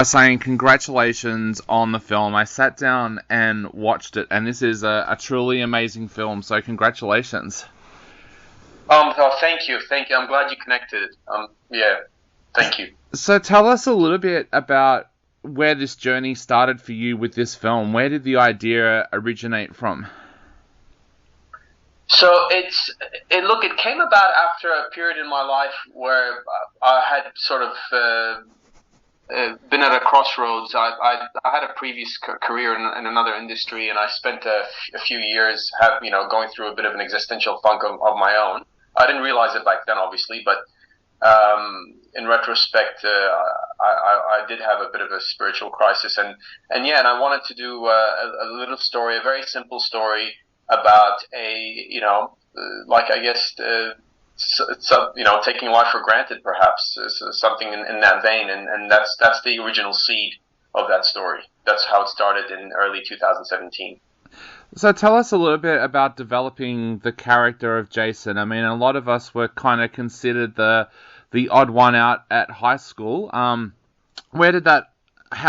saying congratulations on the film. I sat down and watched it, and this is a truly amazing film, so congratulations. Oh, thank you, thank you. I'm glad you connected. Yeah, thank you. So tell us a little bit about where this journey started for you with this film. Where did the idea originate from? So it came about after a period in my life where I had sort of been at a crossroads. I had a previous career in another industry, and I spent a few years, going through a bit of an existential funk of my own. I didn't realize it back then, obviously, but in retrospect, I did have a bit of a spiritual crisis, and I wanted to do a little story, a very simple story about like I guess. Taking life for granted, perhaps, something in that vein, and that's the original seed of that story. That's how it started in early 2017. So tell us a little bit about developing the character of Jason. I mean, a lot of us were kind of considered the odd one out at high school. How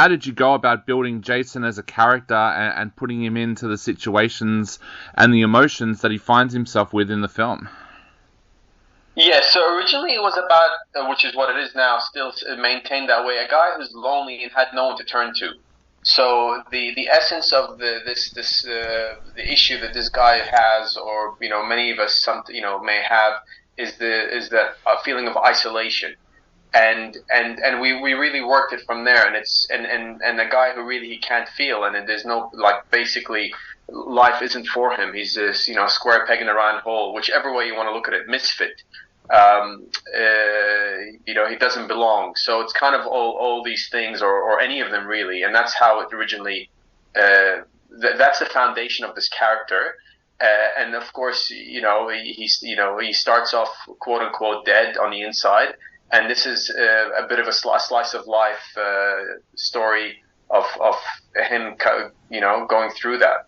did you go about building Jason as a character and putting him into the situations and the emotions that he finds himself with in the film? Yeah, so originally it was about, which is what it is now, still maintained that way, a guy who's lonely and had no one to turn to. So the essence of the issue that this guy has, or many of us may have, is that feeling of isolation, and we really worked it from there, and it's and a guy who really he can't feel, and there's no, like, basically life isn't for him. He's this square peg in a round hole, whichever way you want to look at it, misfit. He doesn't belong. So it's kind of all these things, or any of them really, and that's how it originally. That's the foundation of this character, and of course, he starts off quote unquote dead on the inside, and this is a bit of a slice of life story of him, going through that.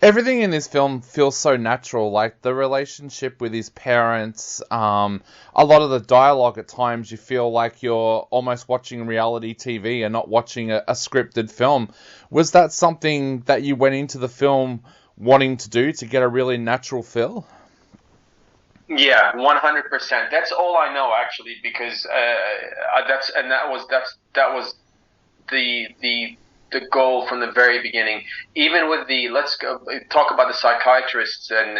Everything in this film feels so natural, like the relationship with his parents, a lot of the dialogue at times you feel like you're almost watching reality TV and not watching a scripted film. Was that something that you went into the film wanting to do, to get a really natural feel? Yeah, 100%. That's all I know, actually, because that was the goal from the very beginning. Even with let's go talk about the psychiatrists, and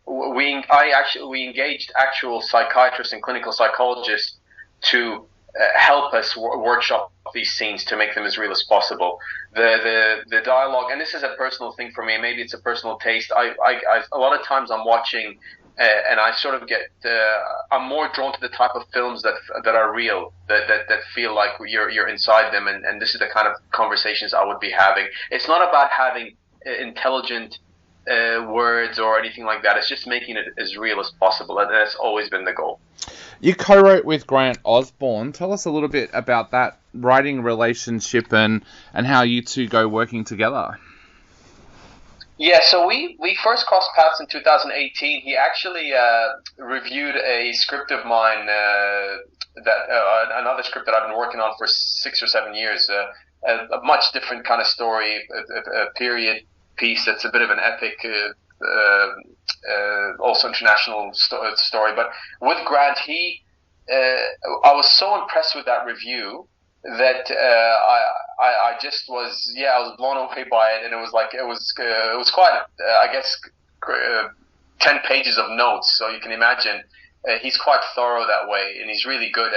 we engaged actual psychiatrists and clinical psychologists to help us workshop these scenes to make them as real as possible. The dialogue, and this is a personal thing for me. Maybe it's a personal taste. A lot of times I'm watching. And I sort of get, I'm more drawn to the type of films that are real, that feel like you're inside them, and this is the kind of conversations I would be having. It's not about having intelligent words or anything like that. It's just making it as real as possible, and that's always been the goal. You co-wrote with Grant Osborne. Tell us a little bit about that writing relationship and how you two go working together. Yeah, so we first crossed paths in 2018. He actually reviewed a script of mine, another script that I've been working on for 6 or 7 years, a much different kind of story, a period piece that's a bit of an epic, also international story. But with Grant, I was so impressed with that review that I just was, I was blown away by it, and it was quite, I guess, 10 pages of notes, so you can imagine he's quite thorough that way, and he's really good,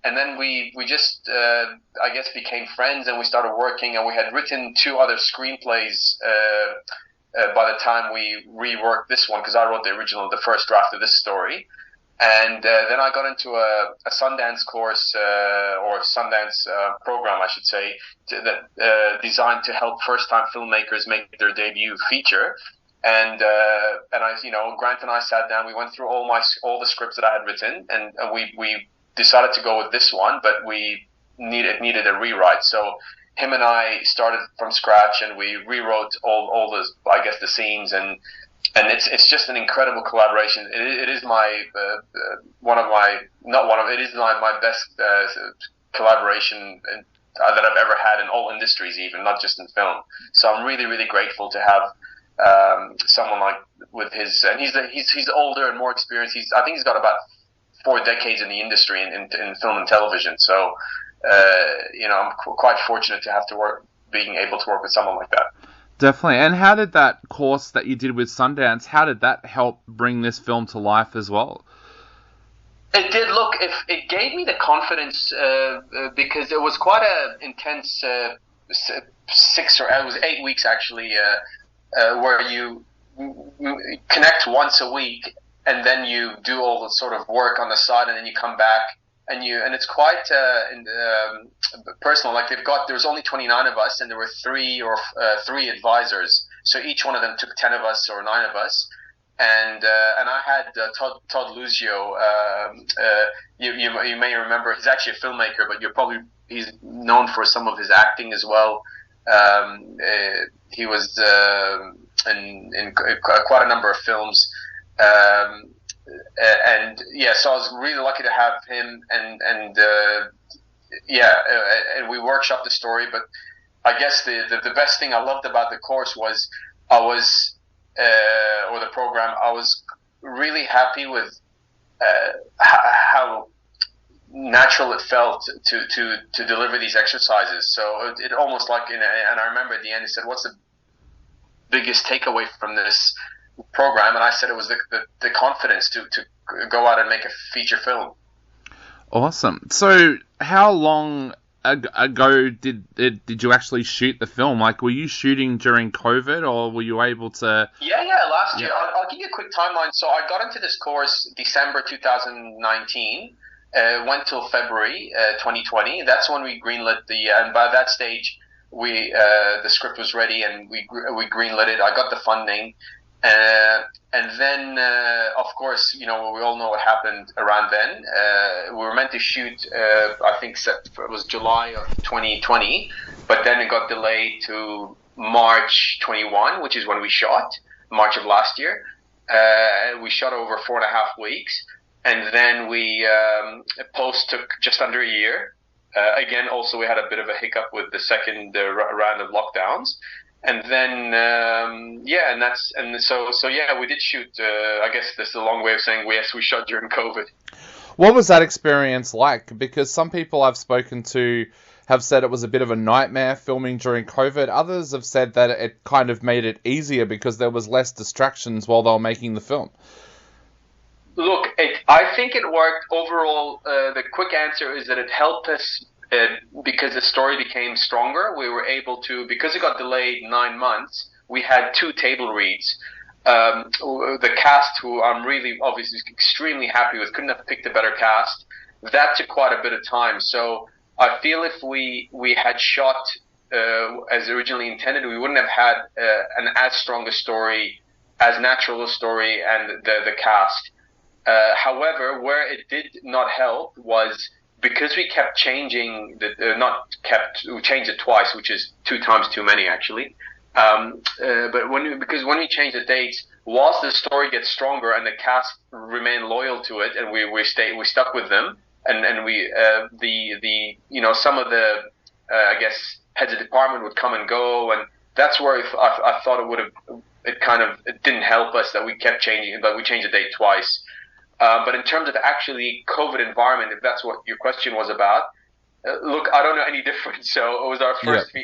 and then we just I guess became friends, and we started working, and we had written 2 other screenplays by the time we reworked this one, because I wrote the first draft of this story. And then I got into a Sundance course, or Sundance program, I should say, that designed to help first-time filmmakers make their debut feature. And Grant and I sat down. We went through all the scripts that I had written, and we decided to go with this one, but we needed a rewrite. So him and I started from scratch, and we rewrote all the scenes, and it's just an incredible collaboration. It is my my best collaboration that I've ever had in all industries, even not just in film. So I'm really, really grateful to have someone like with his, and he's older and more experienced. I think he's got about 4 decades in the industry in film and television. So I'm quite fortunate to have being able to work with someone like that. Definitely. And how did that course that you did with Sundance, how did that help bring this film to life as well? It did. Look, it gave me the confidence because it was quite an intense 8 weeks actually, where you connect once a week and then you do all the sort of work on the side and then you come back and it's quite personal. Like there's only 29 of us and there were three advisors. So each one of them took 10 of us or 9 of us. And I had Todd Luzio. You may remember, he's actually a filmmaker, but he's known for some of his acting as well. He was in quite a number of films. So I was really lucky to have him, and we workshopped the story. But I guess the best thing I loved about the course was or the program, I was really happy with how natural it felt to deliver these exercises. So it almost like, and I remember at the end he said, "What's the biggest takeaway from this program?" And I said it was the confidence to go out and make a feature film. Awesome. So how long ago did you actually shoot the film? Like, were you shooting during COVID, or were you able to? Yeah, last year. I'll give you a quick timeline. So I got into this course December 2019, went till February 2020. That's when we greenlit and by that stage, the script was ready and we greenlit it. I got the funding. And then, of course, we all know what happened around then. We were meant to shoot, I think it was July of 2020, but then it got delayed to March 21, which is when we shot, March of last year. We shot over 4.5 weeks, and then post took just under a year. Again, also we had a bit of a hiccup with the second round of lockdowns. And then, we did shoot, I guess this is a long way of saying, yes, we shot during COVID. What was that experience like? Because some people I've spoken to have said it was a bit of a nightmare filming during COVID. Others have said that it kind of made it easier because there was less distractions while they were making the film. Look, I think it worked overall. The quick answer is that it helped us because the story became stronger. We were able to, because it got delayed 9 months, we had 2 table reads. The cast, who I'm really obviously extremely happy with, couldn't have picked a better cast. That took quite a bit of time. So I feel if we had shot as originally intended, we wouldn't have had an as strong a story, as natural a story, and the cast. However, where it did not help was because we kept changing we changed it twice, which is 2 times too many actually. But when we change the dates, whilst the story gets stronger and the cast remain loyal to it, and we stuck with them, and we some of the I guess heads of department would come and go, and that's where I thought it didn't help us that we kept changing, but we changed the date twice. But in terms of actually COVID environment, if that's what your question was about, look, I don't know any difference. So it was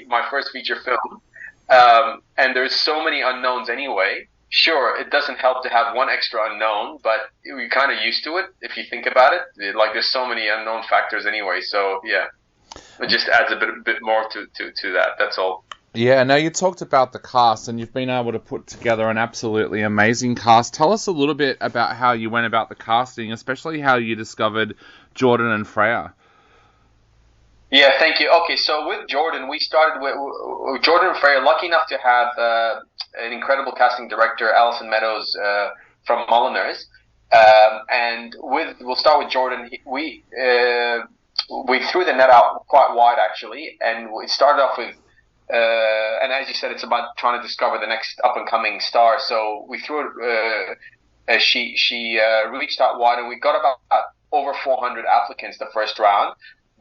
my first feature film, and there's so many unknowns anyway. Sure, it doesn't help to have one extra unknown, but we're kind of used to it if you think about it. Like there's so many unknown factors anyway. So yeah, it just adds a bit more to that. That's all. Yeah, now you talked about the cast, and you've been able to put together an absolutely amazing cast. Tell us a little bit about how you went about the casting, especially how you discovered Jordan and Freya. Yeah, thank you. Okay, so with Jordan, we started with Jordan and Freya. Lucky enough to have an incredible casting director, Alison Meadows, from Moliners. And we'll start with Jordan. We threw the net out quite wide, actually, and it started off with. And as you said, it's about trying to discover the next up-and-coming star. So we threw it. She reached out wide, and we got about over 400 applicants the first round.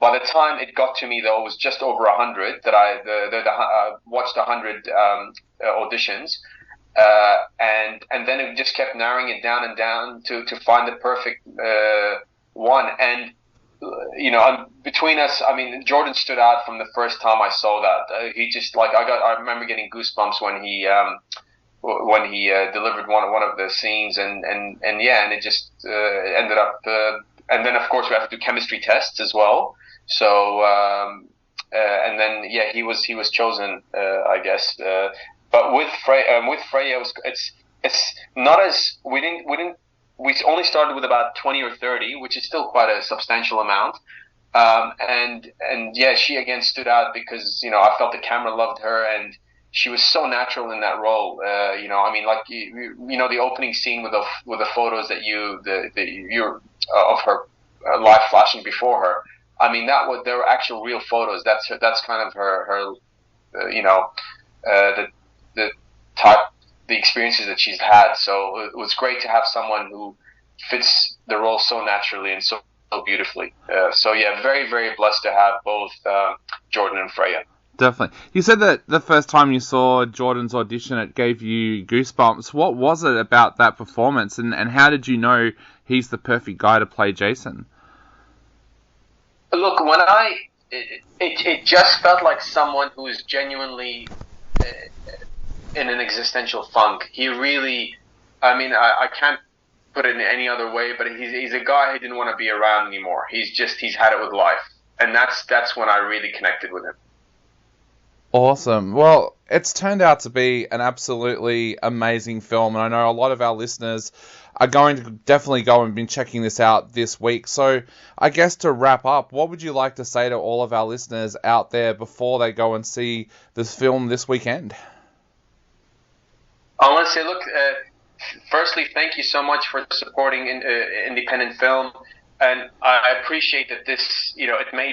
By the time it got to me, though, it was just over 100 that I watched 100 auditions, and then it just kept narrowing it down and down to find the perfect one. And between us, I mean, Jordan stood out from the first time I saw that. He just I remember getting goosebumps when he delivered one of the scenes, and it just ended up. And then of course we have to do chemistry tests as well. So and then he was chosen, I guess. But with Freya, it's not as we only started with about 20 or 30, which is still quite a substantial amount. And she again stood out because I felt the camera loved her, and she was so natural in that role. I mean, like the opening scene with the photos that you're of her live flashing before her. I mean, they were actual real photos. That's kind of her the type, the experiences that she's had. So it was great to have someone who fits the role so naturally and so beautifully. Very, very blessed to have both Jordan and Freya. Definitely. You said that the first time you saw Jordan's audition, it gave you goosebumps. What was it about that performance, and how did you know he's the perfect guy to play Jason? Look, it just felt like someone who is genuinely in an existential funk. He really, I mean, I can't put it in any other way, but he's a guy who didn't want to be around anymore. He's had it with life, and that's when I really connected with him. Awesome. Well, it's turned out to be an absolutely amazing film, and I know a lot of our listeners are going to definitely go and be checking this out this week. So I guess to wrap up, what would you like to say to all of our listeners out there before they go and see this film this weekend? I want to say, look, firstly, thank you so much for supporting independent film, and I appreciate that this, it may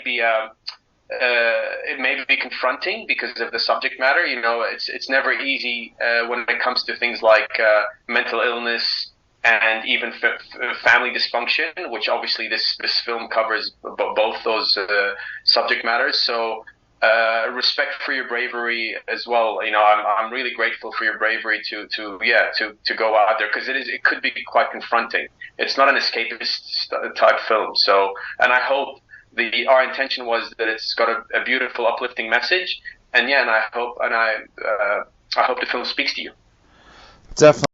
be confronting because of the subject matter. It's never easy when it comes to things like mental illness and even family dysfunction, which obviously this film covers both those subject matters. So respect for your bravery as well. I'm really grateful for your bravery to go out there, because it could be quite confronting. It's not an escapist type film. So, and I hope our intention was that it's got a beautiful, uplifting message, and I hope the film speaks to you. Definitely.